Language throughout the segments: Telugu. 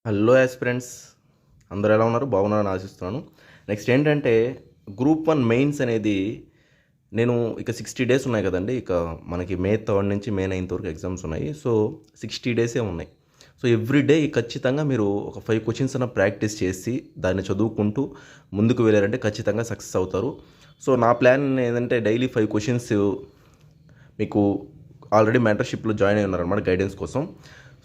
హలో యాస్పిరెంట్స్, అందరూ ఎలా ఉన్నారు? బాగున్నారని ఆశిస్తున్నాను. నెక్స్ట్ ఏంటంటే గ్రూప్ 1 మెయిన్స్ అనేది నేను ఇక 60 డేస్ ఉన్నాయి కదండి. ఇక మనకి మే 3 నుంచి మే 9 వరకు ఎగ్జామ్స్ ఉన్నాయి. సో 60 డేసే ఉన్నాయి. సో ఎవ్రీ డే ఖచ్చితంగా మీరు ఒక 5 క్వశ్చన్స్ అన్న ప్రాక్టీస్ చేసి దాన్ని చదువుకుంటూ ముందుకు వెళ్ళారంటే ఖచ్చితంగా సక్సెస్ అవుతారు. సో నా ప్లాన్ ఏంటంటే డైలీ 5 క్వశ్చన్స్ మీకు ఆల్రెడీ మెంటర్షిప్లో జాయిన్ అయి ఉన్నారన్నమాట గైడెన్స్ కోసం.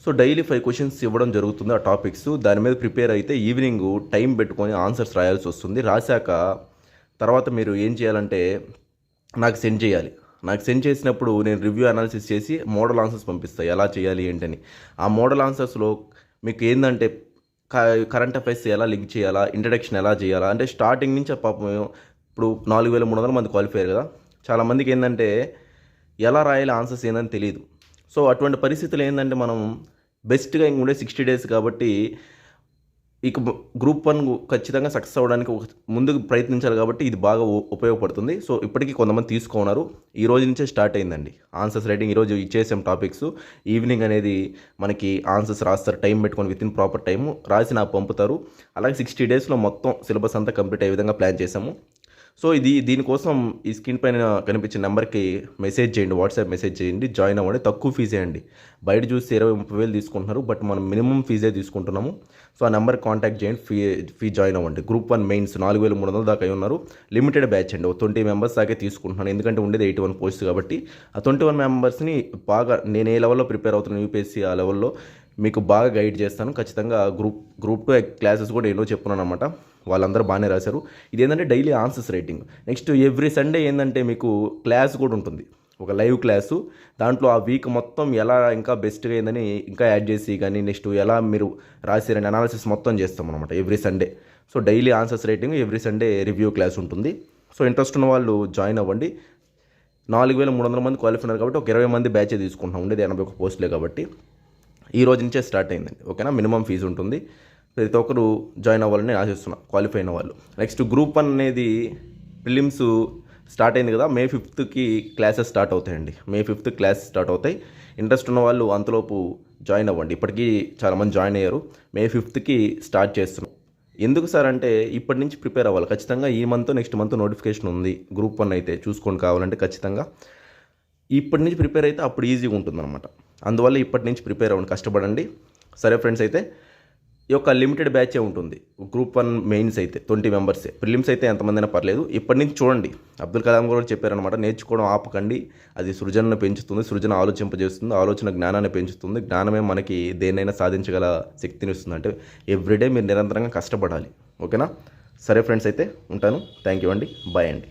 సో డైలీ 5 క్వశ్చన్స్ ఇవ్వడం జరుగుతుంది. ఆ టాపిక్స్ దాని మీద ప్రిపేర్ అయితే ఈవినింగ్ టైం పెట్టుకొని ఆన్సర్స్ రాయాల్సి వస్తుంది. రాశాక తర్వాత మీరు ఏం చేయాలంటే నాకు సెండ్ చేయాలి. నాకు సెండ్ చేసినప్పుడు నేను రివ్యూ అనాలిసిస్ చేసి మోడల్ ఆన్సర్స్ పంపిస్తాను, ఎలా చేయాలి ఏంటని. ఆ మోడల్ ఆన్సర్స్లో మీకు ఏంటంటే కరెంట్ అఫైర్స్ ఎలా లింక్ చేయాలా, ఇంట్రడక్షన్ ఎలా చేయాలా, అంటే స్టార్టింగ్ నుంచి పాపం ఇప్పుడు 4300 మంది క్వాలిఫై అయ్యారు కదా. చాలామందికి ఏంటంటే ఎలా రాయాలి ఆన్సర్స్ ఏందని తెలియదు. సో అటువంటి పరిస్థితులు ఏంటంటే మనం బెస్ట్గా ఇంక ఉండే 60 డేస్ కాబట్టి ఇక గ్రూప్ 1 ఖచ్చితంగా సక్సెస్ అవ్వడానికి ముందుకు ప్రయత్నించాలి కాబట్టి ఇది బాగా ఉపయోగపడుతుంది. సో ఇప్పటికీ కొంతమంది తీసుకున్నారు. ఈ రోజు నుంచే స్టార్ట్ అయిందండి ఆన్సర్స్ రైటింగ్. ఈరోజు ఇచ్చేసాం టాపిక్స్. ఈవినింగ్ అనేది మనకి ఆన్సర్స్ రాస్తారు, టైం పెట్టుకొని విత్ ఇన్ ప్రాపర్ టైము రాసి నాకు పంపుతారు. అలాగే 60 డేస్లో మొత్తం సిలబస్ అంతా కంప్లీట్ అయ్యే విధంగా ప్లాన్ చేసాము. సో దీనికోసం ఈ స్క్రీన్ పైన కనిపించే నెంబర్కి మెసేజ్ చేయండి, వాట్సాప్ మెసేజ్ చేయండి, జాయిన్ అవ్వండి. తక్కువ ఫీజే అండి. బయట చూస్తే 20-30 వేలు తీసుకుంటున్నారు, బట్ మనం మినిమం ఫీజే తీసుకుంటున్నాము. సో ఆ నెంబర్కి కాంటాక్ట్ చేయండి, ఫీ జాయిన్ అవ్వండి. గ్రూప్ 1 మెయిన్స్ 4300 దాకా అయి ఉన్నారు. లిమిటెడ్ బ్యాచ్ అండి, 20 మెంబర్స్ దాకే తీసుకుంటున్నాను, ఎందుకంటే ఉండేది 81 పోస్ట్ కాబట్టి. ఆ 21 మెంబర్స్ని బాగా నేను ఏ లెవెల్లో ప్రిపేర్ అవుతున్నాను యూపీఎస్సీ ఆ లెవెల్లో మీకు బాగా గైడ్ చేస్తాను. ఖచ్చితంగా గ్రూప్ 2 క్లాసెస్ కూడా ఎన్నో చెప్పున్నాను అనమాట. వాళ్ళందరూ బాగానే రాశారు. ఇది ఏంటంటే daily answers writing. Next every Sunday ఏంటంటే మీకు క్లాస్ కూడా ఉంటుంది, ఒక లైవ్ క్లాసు. దాంట్లో ఆ వీక్ మొత్తం ఎలా ఇంకా బెస్ట్గా అయిందని ఇంకా యాడ్ చేసి కానీ నెక్స్ట్ ఎలా మీరు రాసారని అనాలిసిస్ మొత్తం చేస్తాం అనమాట every Sunday. So daily answers writing, every Sunday review class ఉంటుంది. సో ఇంట్రెస్ట్ ఉన్న వాళ్ళు జాయిన్ అవ్వండి. 4300 మంది క్వాలిఫై ఉన్నారు కాబట్టి ఒక 20 మంది బ్యాచే తీసుకుంటాం, ఉండేది 81 పోస్టులే కాబట్టి. ఈ రోజు నుంచే స్టార్ట్ అయిందండి, ఓకేనా. మినిమం ఫీజు ఉంటుంది. ప్రతి ఒక్కరు జాయిన్ అవ్వాలని ఆశిస్తున్నాను, క్వాలిఫై అయిన వాళ్ళు. నెక్స్ట్ గ్రూప్ 1 అనేది ప్రిలిమ్స్ స్టార్ట్ అయింది కదా. మే 5th క్లాసెస్ స్టార్ట్ అవుతాయండి. మే 5th క్లాస్ స్టార్ట్ అవుతాయి. ఇంట్రెస్ట్ ఉన్న వాళ్ళు అంతలోపు జాయిన్ అవ్వండి. ఇప్పటికీ చాలామంది జాయిన్ అయ్యారు. మే 5th స్టార్ట్ చేస్తున్నాం. ఎందుకు సార్ అంటే ఇప్పటి నుంచి ప్రిపేర్ అవ్వాలి ఖచ్చితంగా. ఈ మంత్ నెక్స్ట్ మంత్ నోటిఫికేషన్ ఉంది గ్రూప్ 1 అయితే, చూసుకొని కావాలంటే ఖచ్చితంగా ఇప్పటి నుంచి ప్రిపేర్ అయితే అప్పుడు ఈజీగా ఉంటుందన్నమాట. అందువల్ల ఇప్పటి నుంచి ప్రిపేర్ అవ్వండి, కష్టపడండి. సరే ఫ్రెండ్స్, అయితే ఈ యొక్క లిమిటెడ్ బ్యాచే ఉంటుంది. గ్రూప్ 1 మెయిన్స్ అయితే 20 మెంబర్సే. ప్రిలిమ్స్ అయితే ఎంతమందైనా పర్లేదు. ఇప్పటి నుంచి చూడండి, అబ్దుల్ కలాం కూడా చెప్పారనమాట, నేర్చుకోవడం ఆపకండి, అది సృజనను పెంచుతుంది, సృజన ఆలోచింపజేస్తుంది, ఆలోచన జ్ఞానాన్ని పెంచుతుంది, జ్ఞానమే మనకి దేన్నైనా సాధించగల శక్తిని ఇస్తుంది. అంటే ఎవ్రీడే మీరు నిరంతరంగా కష్టపడాలి, ఓకేనా. సరే ఫ్రెండ్స్, అయితే ఉంటాను. థ్యాంక్ యూ అండి, బాయ్ అండి.